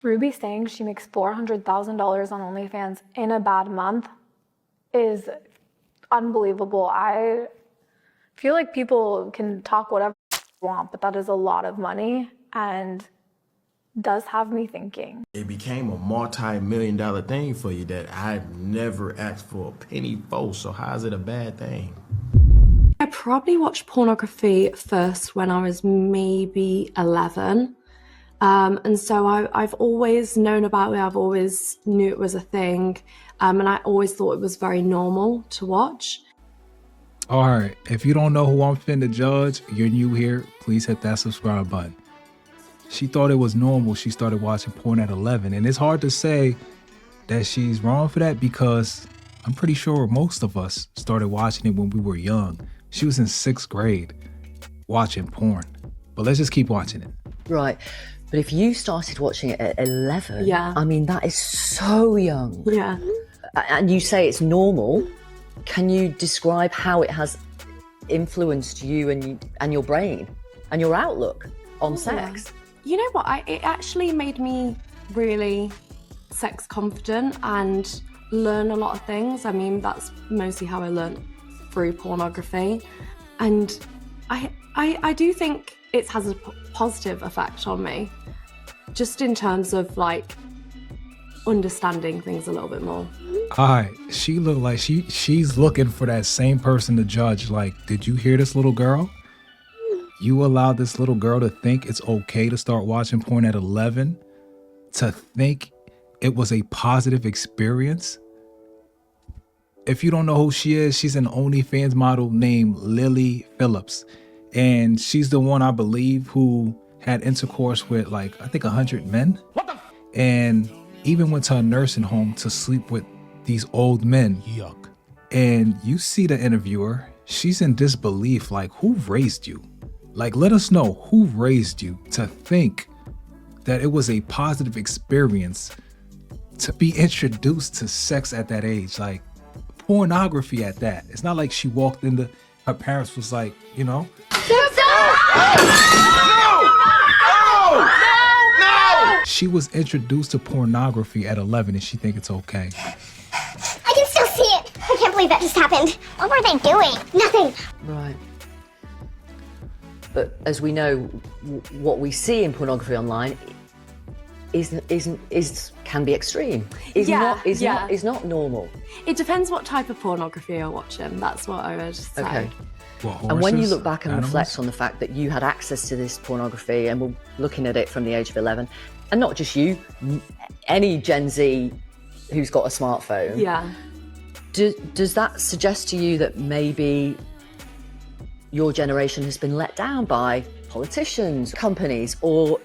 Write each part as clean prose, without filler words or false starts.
Ruby saying she makes $400,000 on OnlyFans in a bad month is unbelievable. I feel like people can talk whatever they want, but that is a lot of money and does have me thinking. It became a multi-million-dollar thing for you that I never asked for a penny for, so how is it a bad thing? I probably watched pornography first when I was maybe 11. And so I've always known about it. I've always knew it was a thing. And I always thought it was very normal to watch. All right, if you don't know who I'm finna judge, you're new here, please hit that subscribe button. She thought it was normal. She started watching porn at 11. And it's hard to say that she's wrong for that because I'm pretty sure most of us started watching it when we were young. She was in 6th grade watching porn. But let's just keep watching it. Right. But if you started watching it at 11, Yeah. I mean, that is so young. Yeah. And you say it's normal. Can you describe how it has influenced you and your brain and your outlook on sex? You know what? It actually made me really sex confident and learn a lot of things. I mean, that's mostly how I learned through pornography. And I do think it has a positive effect on me, just in terms of like understanding things a little bit more. All right, she looked like she's looking for that same person to judge. Like, did you hear this little girl? You allowed this little girl to think it's okay to start watching porn at 11, to think it was a positive experience. If you don't know who she is, she's an OnlyFans model named Lily Phillips. And she's the one, I believe, who had intercourse with like, I think 100 men. And even went to a nursing home to sleep with these old men. Yuck. And you see the interviewer, she's in disbelief, like, who raised you? Like, let us know who raised you to think that it was a positive experience to be introduced to sex at that age, like pornography at that. It's not like she walked into, her parents was like, you know. No! She was introduced to pornography at 11 and she think it's okay. I can still see it. I can't believe that just happened. What were they doing? Nothing. Right. But as we know, what we see in pornography online can be extreme. Is not normal. It depends what type of pornography you're watching. That's what I would say. Okay. What, horses, and when you look back and animals? reflect on the fact that you had access to this pornography and were looking at it from the age of 11, and not just you, any Gen Z who's got a smartphone. Yeah. Does that suggest to you that maybe your generation has been let down by politicians, companies, or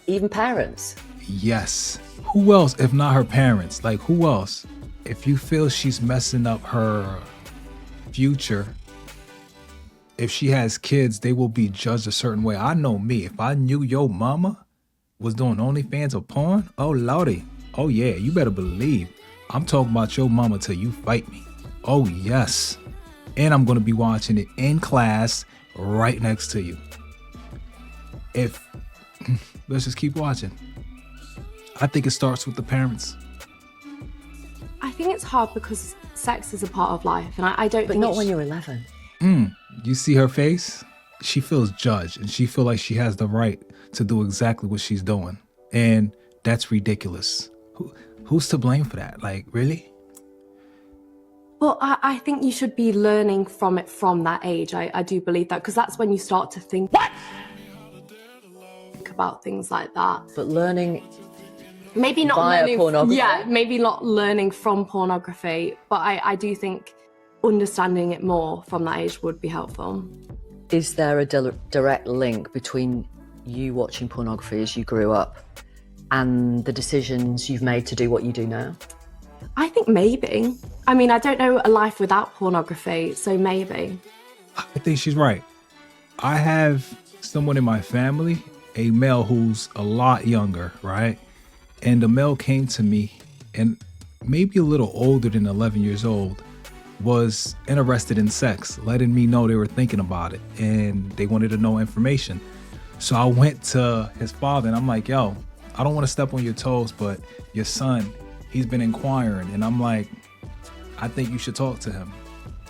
even parents? Yes. Who else if not her parents? Like, who else? If you feel she's messing up her future, if she has kids, they will be judged a certain way. I know me. If I knew your mama was doing OnlyFans or porn, oh lordy. Oh yeah, you better believe. I'm talking about your mama till you fight me. Oh yes. And I'm gonna be watching it in class right next to you. Let's just keep watching. I think it starts with the parents. I think it's hard because sex is a part of life, and I don't But think not when you're 11. You see her face? She feels judged and she feels like she has the right to do exactly what she's doing. And that's ridiculous. Who's to blame for that? Like, really? Well, I think you should be learning from it from that age. I do believe that, because that's when you start to think about things like that. But learning Maybe not via learning, pornography? Yeah, maybe not learning from pornography, but I do think understanding it more from that age would be helpful. Is there a direct link between you watching pornography as you grew up and the decisions you've made to do what you do now? I think maybe. I mean, I don't know a life without pornography, so maybe. I think she's right. I have someone in my family, a male who's a lot younger, right? And the male came to me and maybe a little older than 11 years old, was interested in sex, letting me know they were thinking about it and they wanted to know information. So I went to his father and I'm like, yo, I don't want to step on your toes, but your son, he's been inquiring. And I'm like, I think you should talk to him.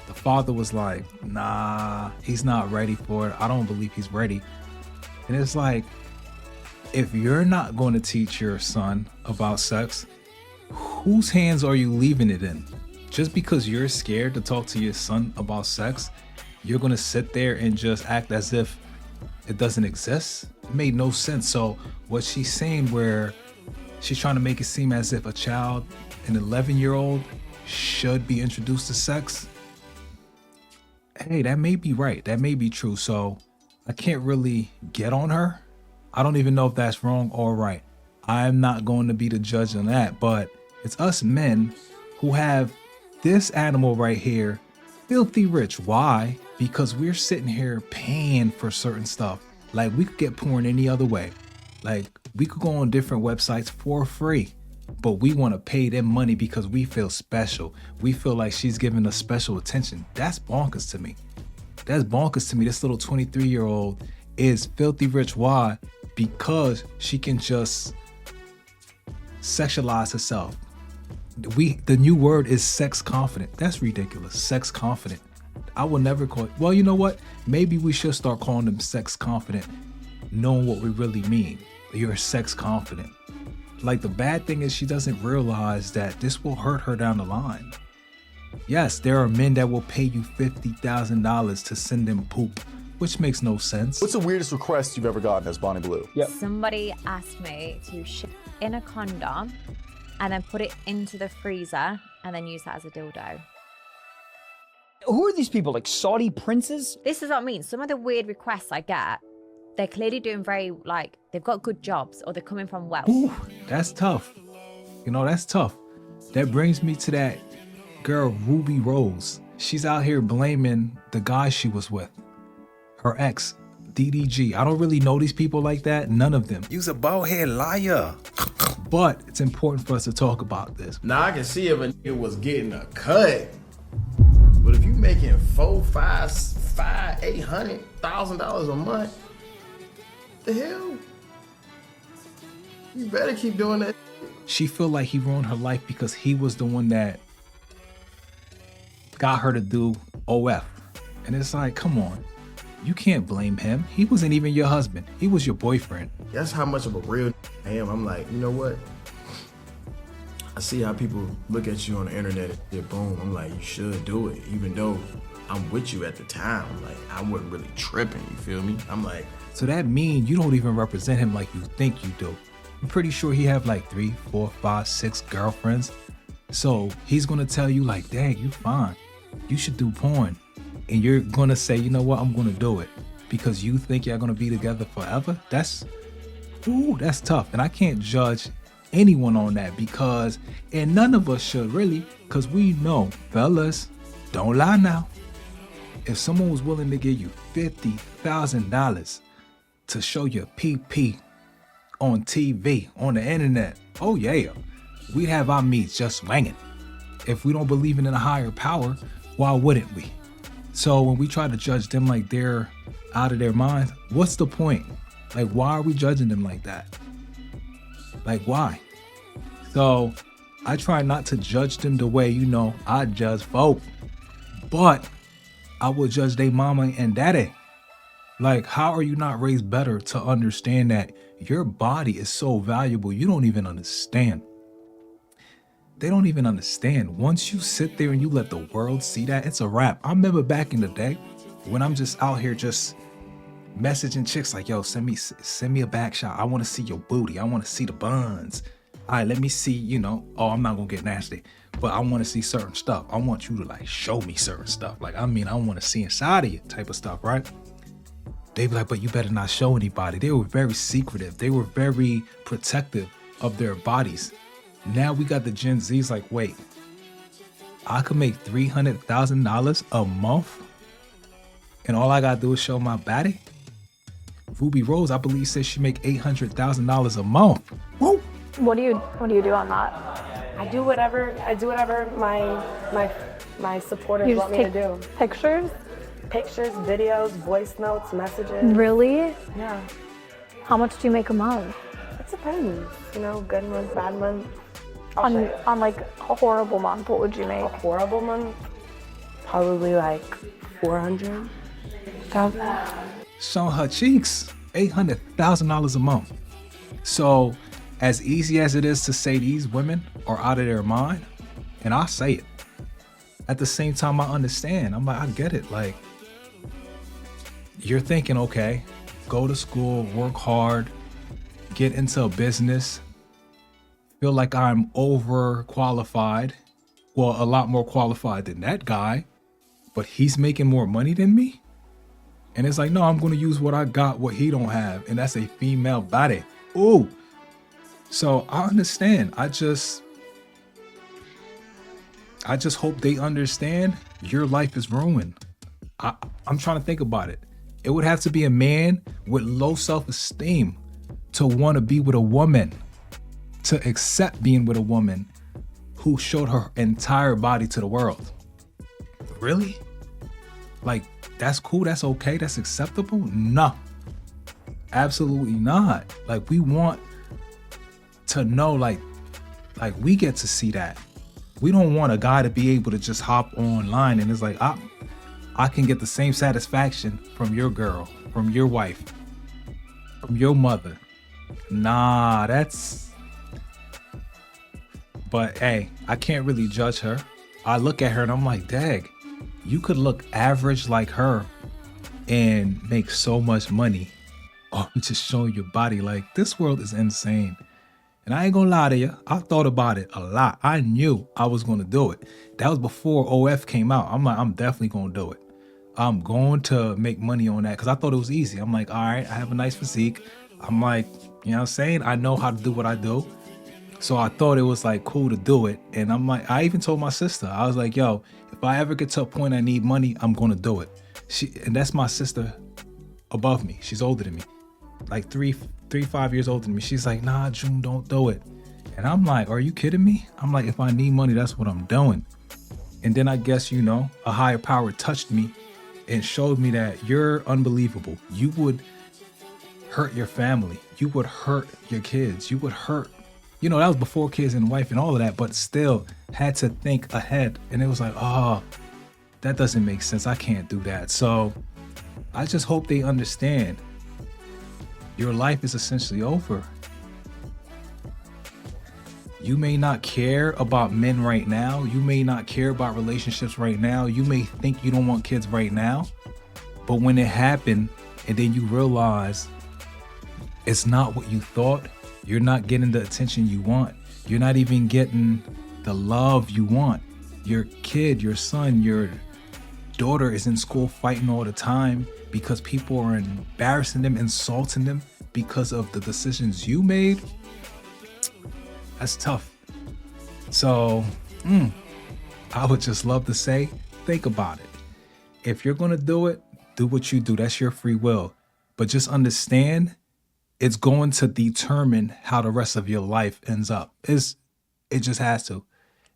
The father was like, nah, he's not ready for it. I don't believe he's ready. And it's like, if you're not going to teach your son about sex, whose hands are you leaving it in? Just because you're scared to talk to your son about sex, you're going to sit there and just act as if it doesn't exist? It made no sense. So what she's saying, where she's trying to make it seem as if a child, an 11-year-old, should be introduced to sex, hey, that may be right. That may be true. So I can't really get on her. I don't even know if that's wrong or right. I'm not going to be the judge on that, but it's us men who have this animal right here, filthy rich. Why? Because we're sitting here paying for certain stuff. Like, we could get porn any other way. Like, we could go on different websites for free, but we want to pay them money because we feel special. We feel like she's giving us special attention. That's bonkers to me. That's bonkers to me. This little 23-year-old is filthy rich. Why? Because she can just sexualize herself. The new word is sex confident. That's ridiculous. Sex confident. I will never call it. Well, you know what? Maybe we should start calling them sex confident, knowing what we really mean. You're sex confident. Like, the bad thing is she doesn't realize that this will hurt her down the line. Yes, there are men that will pay you $50,000 to send them poop, which makes no sense. What's the weirdest request you've ever gotten as Bonnie Blue? Somebody asked me to ship in a condom and then put it into the freezer and then use that as a dildo. Who are these people, like Saudi princes? This is what I mean. Some of the weird requests I get, they're clearly doing very, like, they've got good jobs or they're coming from wealth. Ooh, that's tough. You know, that's tough. That brings me to that girl, Ruby Rose. She's out here blaming the guy she was with, her ex, DDG. I don't really know these people like that. None of them. You's a bald-head liar. But it's important for us to talk about this. Now, I can see if a nigga was getting a cut, but if you making $800,000 a month, the hell? You better keep doing that. She feel like he ruined her life because he was the one that got her to do OF. And it's like, come on. You can't blame him. He wasn't even your husband. He was your boyfriend. That's how much of a real I am. I'm like, you know what? I see how people look at you on the internet and boom. I'm like, you should do it. Even though I'm with you at the time. Like, I wasn't really tripping, you feel me? I'm like. So that means you don't even represent him like you think you do. I'm pretty sure he have like 3, 4, 5, 6 girlfriends. So he's gonna tell you like, dang, you fine. You should do porn. And you're gonna say, you know what, I'm gonna do it. Because you think y'all gonna be together forever? That's tough. And I can't judge anyone on that because, and none of us should really, because we know, fellas, don't lie now. If someone was willing to give you $50,000 to show your PP on TV, on the internet, oh yeah, we'd have our meats just swinging. If we don't believe in a higher power, why wouldn't we? So when we try to judge them like they're out of their minds, what's the point? Like, why are we judging them like that? Like, why? So I try not to judge them the way, you know, I judge folk. But I will judge their mama and daddy. Like, how are you not raised better to understand that your body is so valuable? You don't even understand. They don't even understand. Once you sit there and you let the world see that, it's a wrap. I remember back in the day when I'm just out here just messaging chicks like, yo, send me a back shot. I want to see your booty. I want to see the buns. All right, let me see, you know, oh, I'm not going to get nasty, but I want to see certain stuff. I want you to like show me certain stuff. Like, I mean, I want to see inside of you type of stuff, right? They be like, but you better not show anybody. They were very secretive. They were very protective of their bodies. Now we got the Gen Z's like, wait, I could make $300,000 a month and all I gotta do is show my body? Ruby Rose, I believe, says she make $800,000 a month. Woo! What do you do on that? I do whatever my supporters You want just me to do. pictures? Pictures, videos, voice notes, messages. Really? Yeah. How much do you make a month? It's depends. You know, good month, bad month. On like a horrible month, what would you make? A horrible month, probably like 400,000. Showing her cheeks, $800,000 a month. So as easy as it is to say these women are out of their mind, and I say it, at the same time I understand. I'm like, I get it. Like, you're thinking, okay, go to school, work hard, get into a business, feel like I'm overqualified. Well, a lot more qualified than that guy, but he's making more money than me. And it's like, no, I'm going to use what I got, what he don't have. And that's a female body. Ooh. So I understand. I just hope they understand your life is ruined. I'm trying to think about it. It would have to be a man with low self-esteem to want to be with a woman, to accept being with a woman who showed her entire body to the world. Really? Like, that's cool, that's okay, that's acceptable? No, absolutely not. Like, we want to know, like we get to see that. We don't want a guy to be able to just hop online and it's like, I can get the same satisfaction from your girl, from your wife, from your mother. Nah, but hey, I can't really judge her. I look at her and I'm like, dang, you could look average like her and make so much money off just showing your body. Like, this world is insane. And I ain't gonna lie to you, I thought about it a lot. I knew I was gonna do it. That was before OF came out. I'm like, I'm definitely gonna do it. I'm going to make money on that because I thought it was easy. I'm like, all right, I have a nice physique. I'm like, you know what I'm saying? I know how to do what I do. So I thought it was like cool to do it. And I'm like, I even told my sister, I was like, yo, if I ever get to a point I need money, I'm gonna do it. And that's my sister above me. She's older than me, like 5 years older than me. She's like, nah, June, don't do it. And I'm like, are you kidding me? I'm like, if I need money, that's what I'm doing. And then I guess, you know, a higher power touched me and showed me that you're unbelievable. You would hurt your family. You would hurt your kids. You would hurt, you know, that was before kids and wife and all of that, but still had to think ahead. And it was like, oh, that doesn't make sense. I can't do that. So I just hope they understand your life is essentially over. You may not care about men right now. You may not care about relationships right now. You may think you don't want kids right now. But when it happened and then you realize it's not what you thought, you're not getting the attention you want. You're not even getting the love you want. Your kid, your son, your daughter is in school fighting all the time because people are embarrassing them, insulting them because of the decisions you made. That's tough. So, I would just love to say, think about it. If you're gonna do it, do what you do. That's your free will. But just understand, it's going to determine how the rest of your life ends up. It just has to.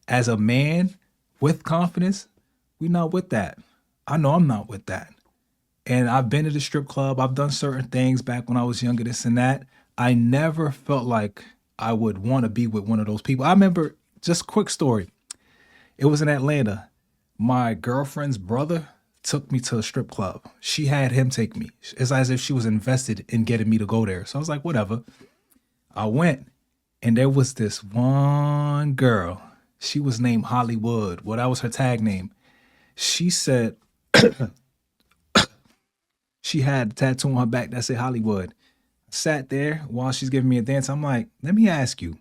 As a man with confidence, we're not with that. I know I'm not with that. And I've been to the strip club. I've done certain things back when I was younger, this and that. I never felt like I would want to be with one of those people. I remember, just quick story. It was in Atlanta. My girlfriend's brother took me to a strip club. She had him take me. It's as if she was invested in getting me to go there. So I was like, whatever. I went, and there was this one girl. She was named Hollywood. Well, that was her tag name. She said, she had a tattoo on her back that said Hollywood. Sat there while she's giving me a dance. I'm like, let me ask you,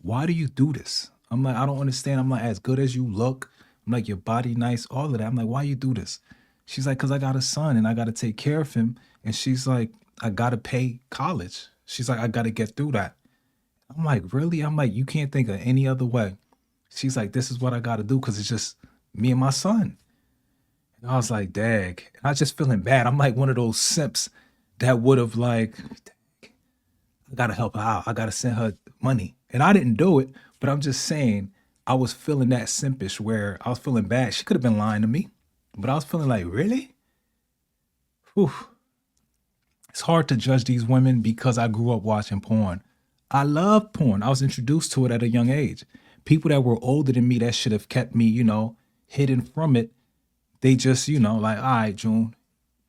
why do you do this? I'm like, I don't understand. I'm like, as good as you look, I'm like, your body nice, all of that. I'm like, why you do this? She's like, because I got a son and I got to take care of him. And she's like, I got to pay college. She's like, I got to get through that. I'm like, really? I'm like, you can't think of any other way. She's like, this is what I got to do because it's just me and my son. And I was like, dag. And I was just feeling bad. I'm like one of those simps that would have like, I got to help her out. I got to send her money. And I didn't do it, but I'm just saying I was feeling that simpish where I was feeling bad. She could have been lying to me, but I was feeling like, really? Whew. It's hard to judge these women because I grew up watching porn. I love porn. I was introduced to it at a young age. People that were older than me that should have kept me, hidden from it, they just, like, all right, June,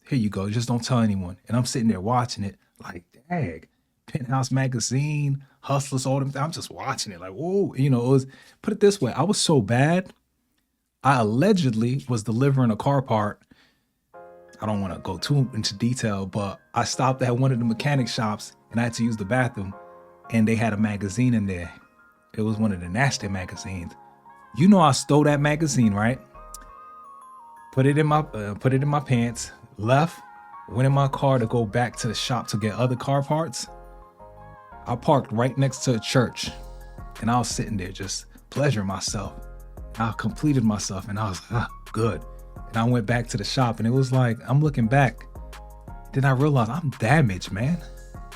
here you go. Just don't tell anyone. And I'm sitting there watching it like, dang, Penthouse Magazine, Hustlers, all them. I'm just watching it like, whoa. It was, put it this way, I was so bad. I allegedly was delivering a car part. I don't want to go too into detail, but I stopped at one of the mechanic shops and I had to use the bathroom, and they had a magazine in there. It was one of the nasty magazines. I stole that magazine, right? Put it in my pants, left, went in my car to go back to the shop to get other car parts. I parked right next to a church, and I was sitting there just pleasuring myself. I completed myself, and I was good. And I went back to the shop, and it was like, I'm looking back. Then I realized I'm damaged, man.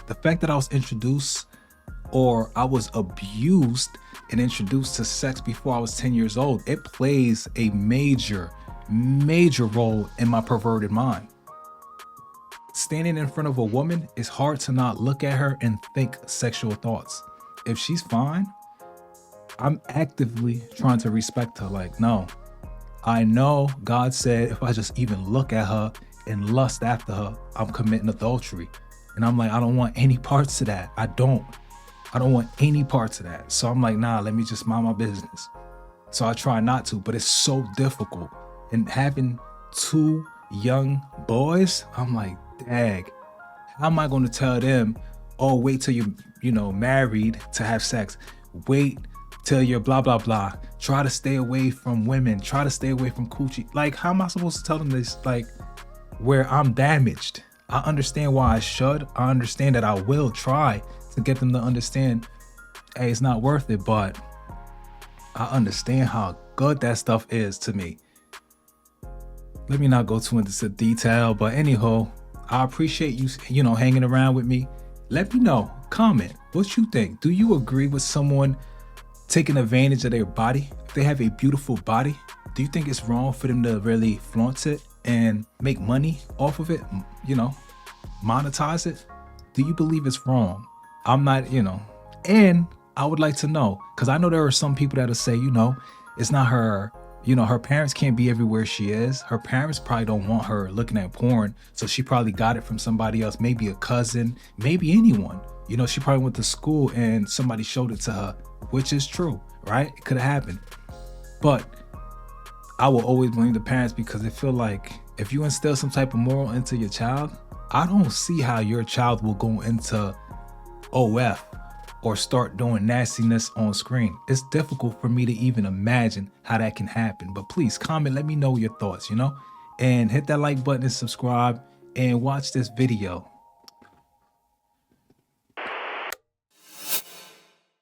The fact that I was introduced, or I was abused and introduced to sex before I was 10 years old, it plays a major role in my perverted mind. Standing in front of a woman, it's hard to not look at her and think sexual thoughts. If she's fine, I'm actively trying to respect her. Like, no, I know God said if I just even look at her and lust after her, I'm committing adultery. And I'm like, I don't want any parts of that. I don't want any parts of that. So I'm like, nah, let me just mind my business. So I try not to, but it's so difficult. And having 2 young boys, I'm like, dang, how am I going to tell them, oh, wait till you're, married to have sex. Wait till you're blah, blah, blah. Try to stay away from women. Try to stay away from coochie. Like, how am I supposed to tell them this, like, where I'm damaged? I understand why I should. I understand that I will try to get them to understand, hey, it's not worth it, but I understand how good that stuff is to me. Let me not go too into detail, but anyhow, I appreciate you, hanging around with me. Let me know, comment, what you think. Do you agree with someone taking advantage of their body? If they have a beautiful body, do you think it's wrong for them to really flaunt it and make money off of it, monetize it? Do you believe it's wrong? I'm not, and I would like to know, because I know there are some people that'll say, it's not her, her parents can't be everywhere she is. Her parents probably don't want her looking at porn, so she probably got it from somebody else, maybe a cousin, maybe anyone. She probably went to school and somebody showed it to her, which is true, right? It could have happened. But I will always blame the parents, because I feel like if you instill some type of moral into your child, I don't see how your child will go into OF or start doing nastiness on screen. It's difficult for me to even imagine how that can happen. But please comment, let me know your thoughts, and hit that like button and subscribe and watch this video.